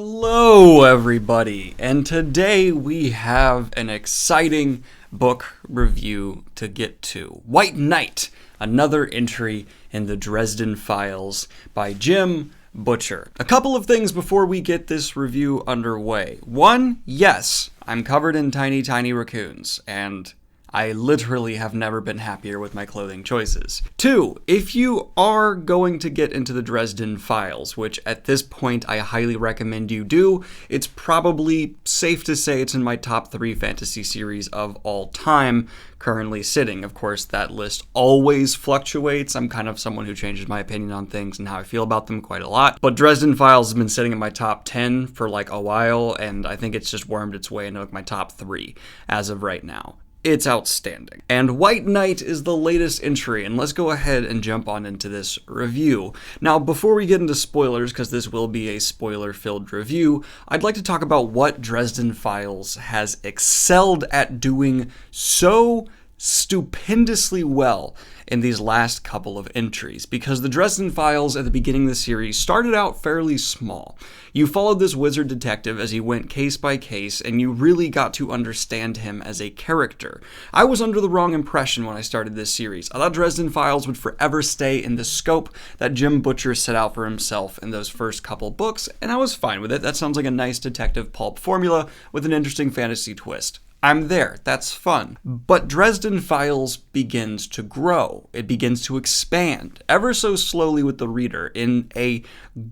Hello, everybody, and today we have an exciting book review to get to. White Knight, another entry in the Dresden Files by Jim Butcher. A couple of things before we get this review underway. One, yes, I'm covered in tiny, tiny raccoons, and I literally have never been happier with my clothing choices. Two, if you are going to get into the Dresden Files, which at this point I highly recommend you do, it's probably safe to say it's in my top 3 fantasy series of all time, currently sitting. Of course, that list always fluctuates. I'm kind of someone who changes my opinion on things and how I feel about them quite a lot. But Dresden Files has been sitting in my top 10 for like a while, and I think it's just wormed its way into like my top 3 as of right now. It's outstanding. And White Knight is the latest entry, and let's go ahead and jump on into this review. Now, before we get into spoilers, because this will be a spoiler-filled review, I'd like to talk about what Dresden Files has excelled at doing so stupendously well in these last couple of entries, because the Dresden Files at the beginning of the series started out fairly small. You followed this wizard detective as he went case by case, and you really got to understand him as a character. I was under the wrong impression when I started this series. I thought Dresden Files would forever stay in the scope that Jim Butcher set out for himself in those first couple books, and I was fine with it. That sounds like a nice detective pulp formula with an interesting fantasy twist. I'm there. That's fun. But Dresden Files begins to grow. It begins to expand, ever so slowly with the reader, in a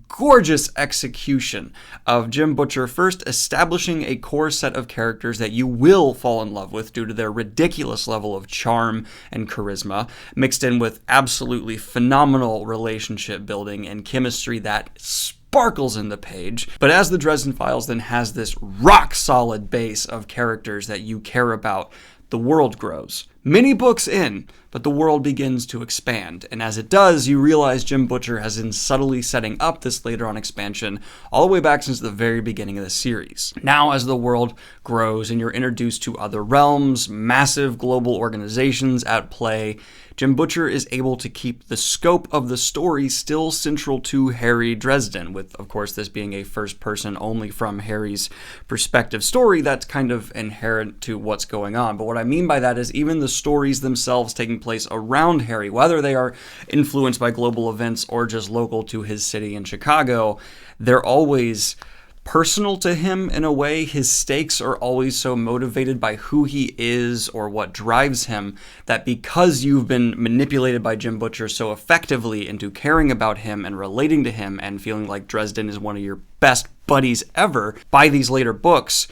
gorgeous execution of Jim Butcher first establishing a core set of characters that you will fall in love with due to their ridiculous level of charm and charisma, mixed in with absolutely phenomenal relationship building and chemistry that sparkles in the page. But as the Dresden Files then has this rock-solid base of characters that you care about, the world grows. Many books in, but the world begins to expand. And as it does, you realize Jim Butcher has been subtly setting up this later on expansion all the way back since the very beginning of the series. Now, as the world grows and you're introduced to other realms, massive global organizations at play, Jim Butcher is able to keep the scope of the story still central to Harry Dresden, with, of course, this being a first-person only from Harry's perspective story that's kind of inherent to what's going on. But what I mean by that is even the stories themselves taking place around Harry, whether they are influenced by global events or just local to his city in Chicago, they're always personal to him in a way. His stakes are always so motivated by who he is or what drives him that because you've been manipulated by Jim Butcher so effectively into caring about him and relating to him and feeling like Dresden is one of your best buddies ever by these later books,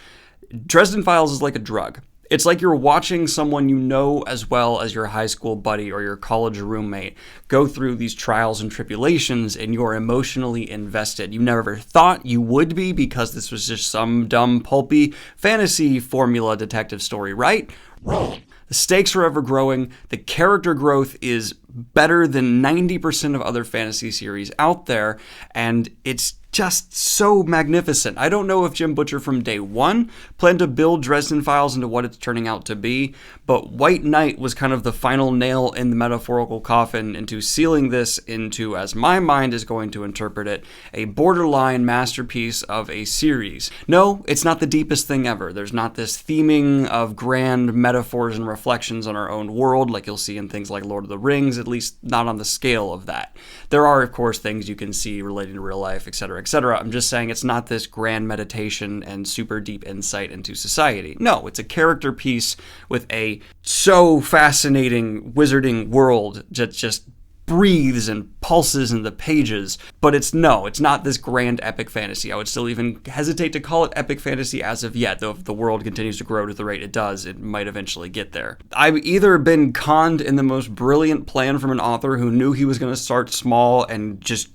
Dresden Files is like a drug. It's like you're watching someone you know as well as your high school buddy or your college roommate go through these trials and tribulations, and you're emotionally invested. You never thought you would be because this was just some dumb, pulpy fantasy formula detective story, right? Wrong. The stakes are ever growing. The character growth is better than 90% of other fantasy series out there, and it's just so magnificent. I don't know if Jim Butcher from day one planned to build Dresden Files into what it's turning out to be, but White Knight was kind of the final nail in the metaphorical coffin into sealing this into, as my mind is going to interpret it, a borderline masterpiece of a series. No, it's not the deepest thing ever. There's not this theming of grand metaphors and reflections on our own world like you'll see in things like Lord of the Rings, at least not on the scale of that. There are, of course, things you can see relating to real life, etc., etc. I'm just saying it's not this grand meditation and super deep insight into society. No, it's a character piece with a so fascinating wizarding world that just breathes and pulses in the pages, but it's not this grand epic fantasy. I would still even hesitate to call it epic fantasy as of yet, though if the world continues to grow at the rate it does, it might eventually get there. I've either been conned in the most brilliant plan from an author who knew he was going to start small and just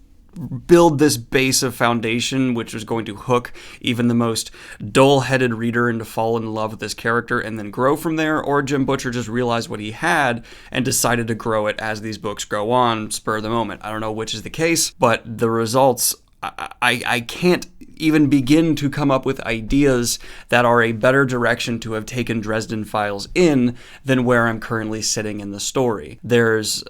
build this base of foundation which was going to hook even the most dull-headed reader into fall in love with this character and then grow from there, or Jim Butcher just realized what he had and decided to grow it as these books go on, spur of the moment. I don't know which is the case, but the results I can't even begin to come up with ideas that are a better direction to have taken Dresden Files in than where I'm currently sitting in the story. There's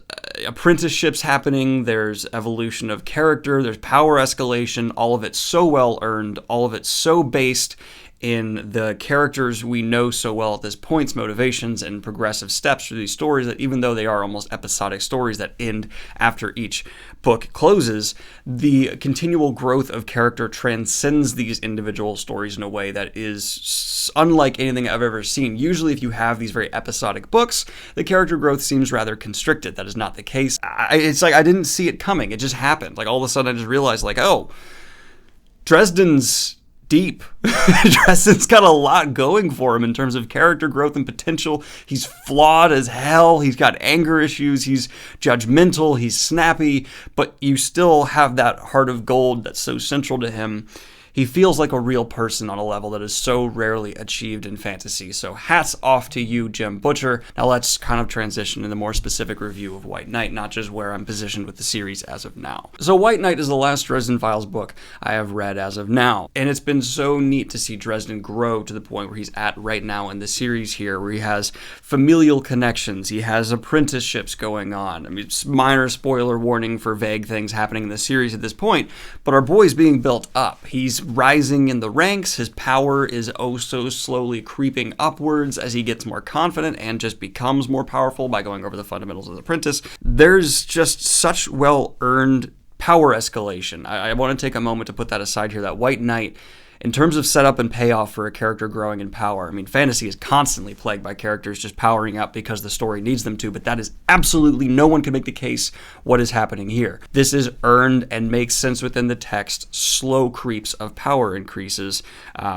apprenticeships happening, there's evolution of character, there's power escalation, all of it so well earned, all of it so based in the characters we know so well at this point's motivations and progressive steps through these stories, that even though they are almost episodic stories that end after each book closes, the continual growth of character transcends these individual stories in a way that is unlike anything I've ever seen. Usually if you have these very episodic books, the character growth seems rather constricted. That is not the case. It's like I didn't see it coming. It just happened. Like all of a sudden I just realized, like, oh, Dresden's deep. Dresden's got a lot going for him in terms of character growth and potential. He's flawed as hell. He's got anger issues. He's judgmental. He's snappy. But you still have that heart of gold that's so central to him. He feels like a real person on a level that is so rarely achieved in fantasy. So hats off to you, Jim Butcher. Now let's kind of transition to the more specific review of White Knight, not just where I'm positioned with the series as of now. So White Knight is the last Dresden Files book I have read as of now. And it's been so neat to see Dresden grow to the point where he's at right now in the series here, where he has familial connections, he has apprenticeships going on. I mean, it's minor spoiler warning for vague things happening in the series at this point, but our boy's being built up. He's rising in the ranks. His power is oh so slowly creeping upwards as he gets more confident and just becomes more powerful by going over the fundamentals of the apprentice. There's just such well-earned power escalation. I want to take a moment to put that aside here, that White Knight, in terms of setup and payoff for a character growing in power, I mean, fantasy is constantly plagued by characters just powering up because the story needs them to, but that is absolutely, no one can make the case what is happening here. This is earned and makes sense within the text, slow creeps of power increases,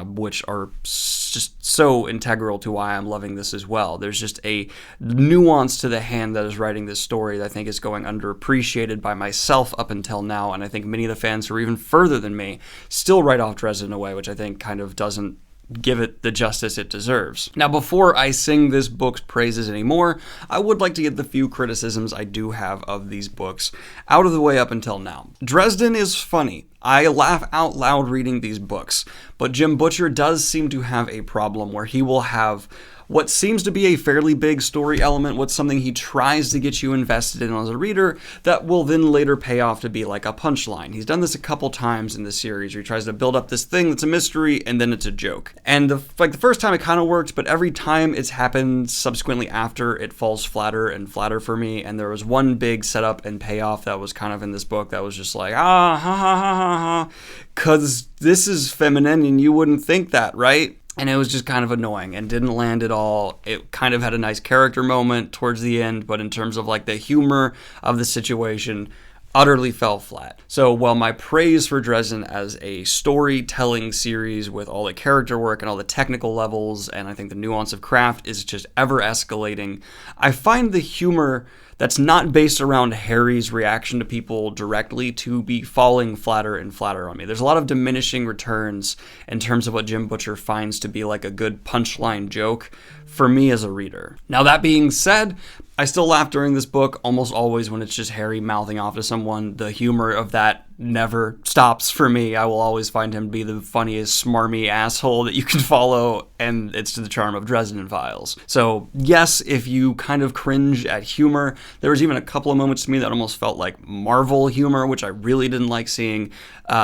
which are just so integral to why I'm loving this as well. There's just a nuance to the hand that is writing this story that I think is going underappreciated by myself up until now, and I think many of the fans who are even further than me still write off Dresden away, which I think kind of doesn't give it the justice it deserves. Now, before I sing this book's praises anymore, I would like to get the few criticisms I do have of these books out of the way up until now. Dresden is funny. I laugh out loud reading these books, but Jim Butcher does seem to have a problem where he will have what seems to be a fairly big story element, what's something he tries to get you invested in as a reader, that will then later pay off to be like a punchline. He's done this a couple times in the series where he tries to build up this thing that's a mystery and then it's a joke. And the first time it kind of worked, but every time it's happened subsequently after, it falls flatter and flatter for me. And there was one big setup and payoff that was kind of in this book that was just like, ha ha ha ha ha, because this is feminine and you wouldn't think that, right? And it was just kind of annoying and didn't land at all. It kind of had a nice character moment towards the end, but in terms of like the humor of the situation, utterly fell flat. So while my praise for Dresden as a storytelling series with all the character work and all the technical levels, and I think the nuance of craft is just ever escalating, I find the humor that's not based around Harry's reaction to people directly to be falling flatter and flatter on me. There's a lot of diminishing returns in terms of what Jim Butcher finds to be like a good punchline joke for me as a reader. Now, that being said, I still laugh during this book almost always when it's just Harry mouthing off to someone. The humor of that never stops for me. I will always find him to be the funniest, smarmy asshole that you can follow, and it's to the charm of Dresden Files. So yes, if you kind of cringe at humor, there was even a couple of moments to me that almost felt like Marvel humor, which I really didn't like seeing.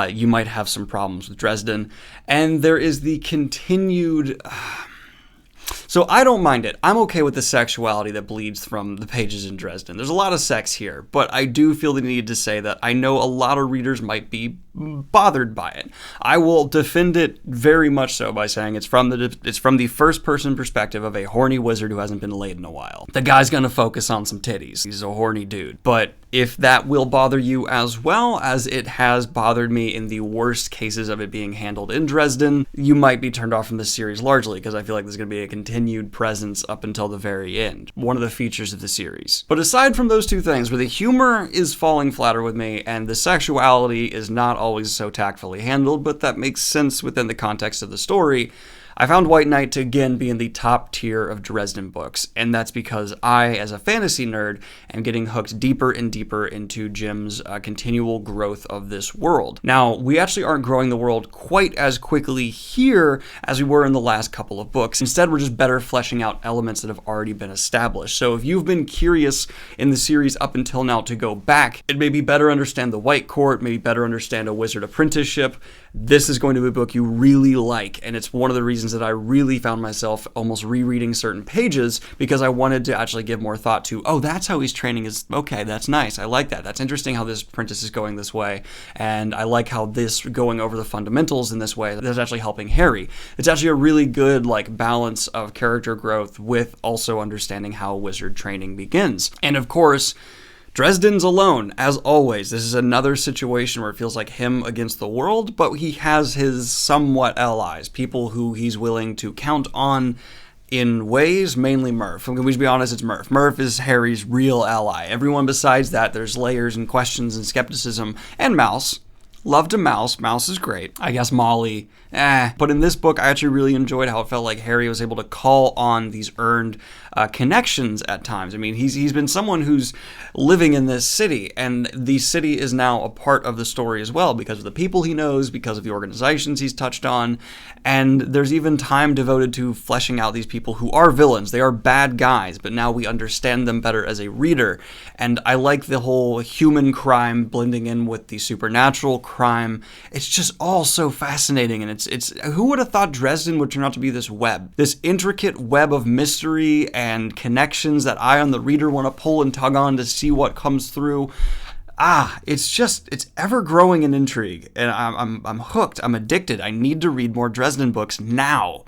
You might have some problems with Dresden. And there is the continued... So I don't mind it. I'm okay with the sexuality that bleeds from the pages in Dresden. There's a lot of sex here, but I do feel the need to say that I know a lot of readers might be bothered by it. I will defend it very much so by saying it's from the first person perspective of a horny wizard who hasn't been laid in a while. The guy's gonna focus on some titties. He's a horny dude. But if that will bother you as well as it has bothered me in the worst cases of it being handled in Dresden, you might be turned off from this series largely because I feel like there's going to be a continued presence up until the very end. One of the features of the series. But aside from those two things, where the humor is falling flatter with me and the sexuality is not always so tactfully handled, but that makes sense within the context of the story, I found White Knight to again be in the top tier of Dresden books, and that's because I, as a fantasy nerd, am getting hooked deeper and deeper into Jim's continual growth of this world. Now, we actually aren't growing the world quite as quickly here as we were in the last couple of books. Instead, we're just better fleshing out elements that have already been established. So if you've been curious in the series up until now to go back, it may be better understand the White Court, maybe better understand a wizard apprenticeship. This is going to be a book you really like, and it's one of the reasons that I really found myself almost rereading certain pages, because I wanted to actually give more thought to, oh, that's how he's training his, okay, that's nice, I like that, that's interesting how this apprentice is going this way, and I like how this going over the fundamentals in this way, that's actually helping Harry. It's actually a really good balance of character growth with also understanding how wizard training begins. And of course, Dresden's alone, as always. This is another situation where it feels like him against the world, but he has his somewhat allies, people who he's willing to count on in ways, mainly Murph. We should be honest, it's Murph. Murph is Harry's real ally. Everyone besides that, there's layers and questions and skepticism. And Mouse. Loved a Mouse. Mouse is great. I guess Molly, But in this book, I actually really enjoyed how it felt like Harry was able to call on these earned connections at times. I mean, he's been someone who's living in this city, and the city is now a part of the story as well because of the people he knows, because of the organizations he's touched on, and there's even time devoted to fleshing out these people who are villains. They are bad guys, but now we understand them better as a reader, and I like the whole human crime blending in with the supernatural crime. It's just all so fascinating, and it's who would have thought Dresden would turn out to be this web, this intricate web of mystery and connections that I, on the reader, want to pull and tug on to see what comes through. It's ever growing in intrigue, and I'm hooked. I'm addicted. I need to read more Dresden books now.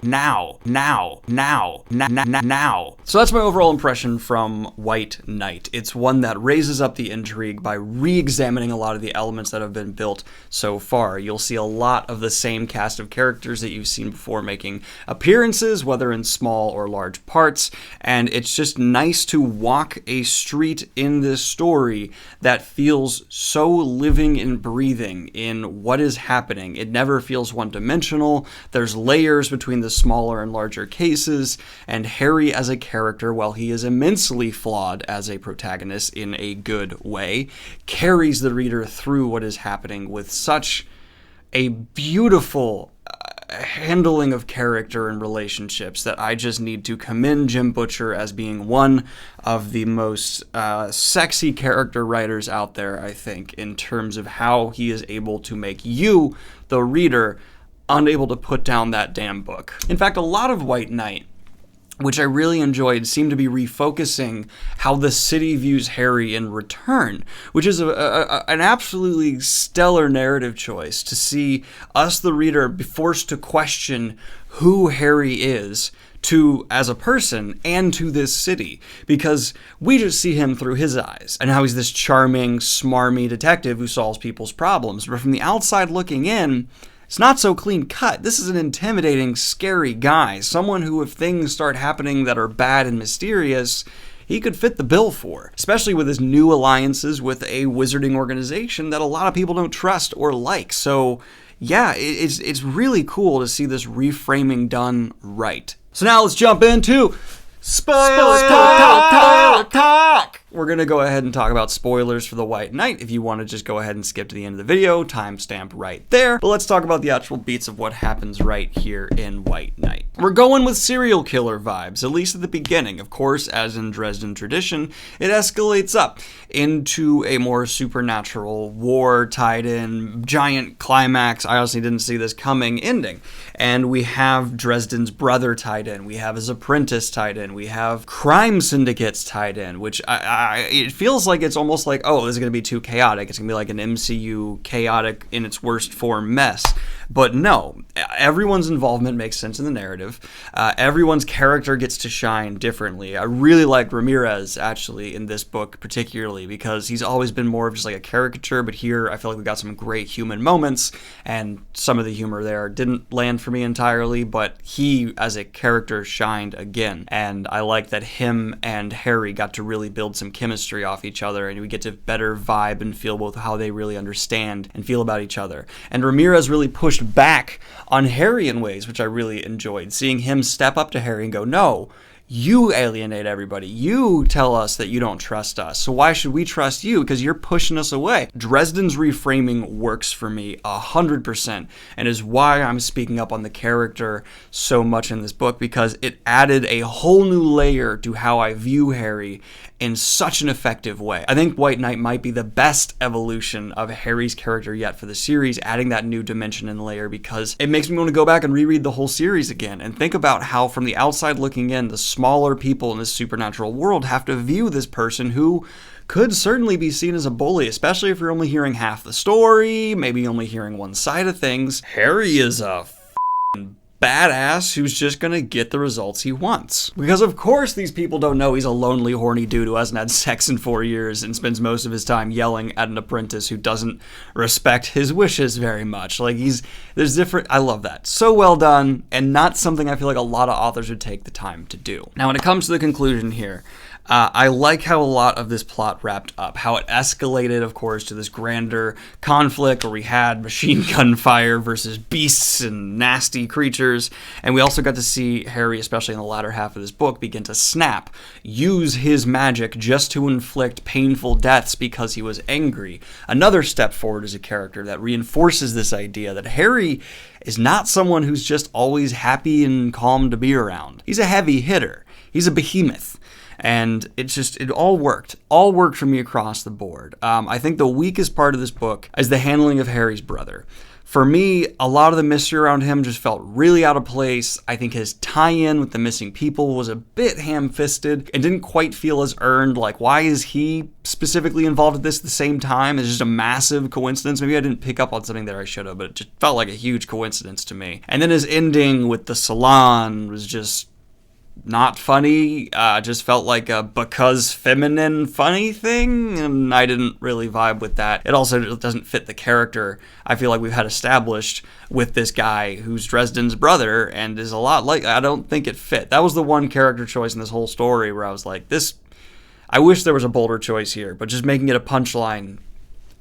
So that's my overall impression from White Knight. It's one that raises up the intrigue by re-examining a lot of the elements that have been built so far. You'll see a lot of the same cast of characters that you've seen before making appearances, whether in small or large parts, and it's just nice to walk a street in this story that feels so living and breathing in what is happening. It never feels one-dimensional. There's layers between the smaller and larger cases, and Harry as a character, while he is immensely flawed as a protagonist in a good way, carries the reader through what is happening with such a beautiful handling of character and relationships that I just need to commend Jim Butcher as being one of the most sexy character writers out there, I think, in terms of how he is able to make you, the reader, unable to put down that damn book. In fact, a lot of White Knight, which I really enjoyed, seemed to be refocusing how the city views Harry in return, which is an absolutely stellar narrative choice to see us, the reader, be forced to question who Harry is as a person and to this city, because we just see him through his eyes and how he's this charming, smarmy detective who solves people's problems. But from the outside looking in, it's not so clean cut. This is an intimidating, scary guy. Someone who, if things start happening that are bad and mysterious, he could fit the bill for. Especially with his new alliances with a wizarding organization that a lot of people don't trust or like. So, yeah, it's really cool to see this reframing done right. So now let's jump into spoilers talk. We're going to go ahead and talk about spoilers for the White Knight. If you want to just go ahead and skip to the end of the video, timestamp right there. But let's talk about the actual beats of what happens right here in White Knight. We're going with serial killer vibes, at least at the beginning. Of course, as in Dresden tradition, it escalates up into a more supernatural, war tied in, giant climax. I honestly didn't see this coming ending. And we have Dresden's brother tied in. We have his apprentice tied in. We have crime syndicates tied in, which it feels like it's almost like, oh, this is going to be too chaotic. It's going to be like an MCU chaotic in its worst form mess. But no, everyone's involvement makes sense in the narrative. Everyone's character gets to shine differently. I really liked Ramirez, actually, in this book particularly, because he's always been more of just like a caricature, but here I feel like we got some great human moments, and some of the humor there didn't land for me entirely, but he, as a character, shined again. And I like that him and Harry got to really build some chemistry off each other, and we get to better vibe and feel both how they really understand and feel about each other. And Ramirez really pushed pushed back on Harry in ways which I really enjoyed. Seeing him step up to Harry and go, no, you alienate everybody. You tell us that you don't trust us. So why should we trust you? Because you're pushing us away. Dresden's reframing works for me 100% and is why I'm speaking up on the character so much in this book, because it added a whole new layer to how I view Harry in such an effective way. I think White Knight might be the best evolution of Harry's character yet for the series, adding that new dimension and layer, because it makes me want to go back and reread the whole series again and think about how, from the outside looking in, the smaller people in this supernatural world have to view this person who could certainly be seen as a bully, especially if you're only hearing half the story, maybe only hearing one side of things. Harry is a badass who's just gonna get the results he wants. Because of course these people don't know he's a lonely, horny dude who hasn't had sex in 4 years and spends most of his time yelling at an apprentice who doesn't respect his wishes very much. Like, there's different, I love that. So well done, and not something I feel like a lot of authors would take the time to do. Now, when it comes to the conclusion here, I like how a lot of this plot wrapped up, how it escalated, of course, to this grander conflict where we had machine gun fire versus beasts and nasty creatures, and we also got to see Harry, especially in the latter half of this book, begin to snap, use his magic just to inflict painful deaths because he was angry. Another step forward as a character that reinforces this idea that Harry is not someone who's just always happy and calm to be around. He's a heavy hitter. He's a behemoth. And it all worked for me across the board. I think the weakest part of this book is the handling of Harry's brother. For me, a lot of the mystery around him just felt really out of place. I think his tie-in with the missing people was a bit ham-fisted and didn't quite feel as earned. Like, why is he specifically involved with this at the same time? It's just a massive coincidence. Maybe I didn't pick up on something there I should have, but it just felt like a huge coincidence to me. And then his ending with the salon was just not funny. Just felt like a because feminine funny thing, and I didn't really vibe with that. It also doesn't fit the character I feel like we've had established with this guy who's Dresden's brother and is a lot like, I don't think it fit. That was the one character choice in this whole story where I was like, I wish there was a bolder choice here, but just making it a punchline,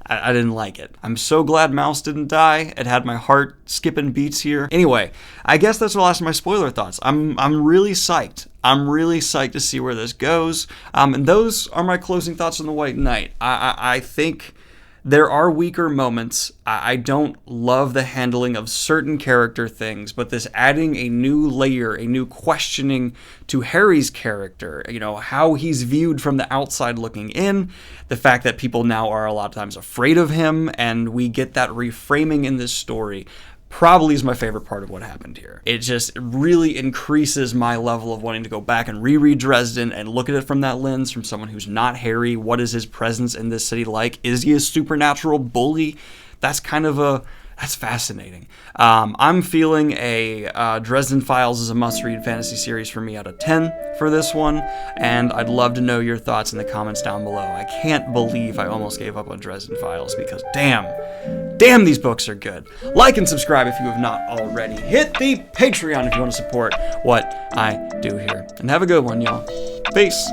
I didn't like it. I'm so glad Mouse didn't die. It had my heart skipping beats here. Anyway, I guess that's the last of my spoiler thoughts. I'm really psyched. I'm really psyched to see where this goes. And those are my closing thoughts on the White Knight. I think there are weaker moments. I don't love the handling of certain character things, but this adding a new layer, a new questioning to Harry's character, how he's viewed from the outside looking in, the fact that people now are a lot of times afraid of him, and we get that reframing in this story, probably is my favorite part of what happened here. It just really increases my level of wanting to go back and reread Dresden and look at it from that lens, from someone who's not Harry. What is his presence in this city like? Is he a supernatural bully? That's fascinating. I'm feeling a Dresden Files is a must-read fantasy series for me out of 10 for this one, and I'd love to know your thoughts in the comments down below. I can't believe I almost gave up on Dresden Files because damn, these books are good. Like and subscribe if you have not already. Hit the Patreon if you want to support what I do here. And have a good one, y'all. Peace.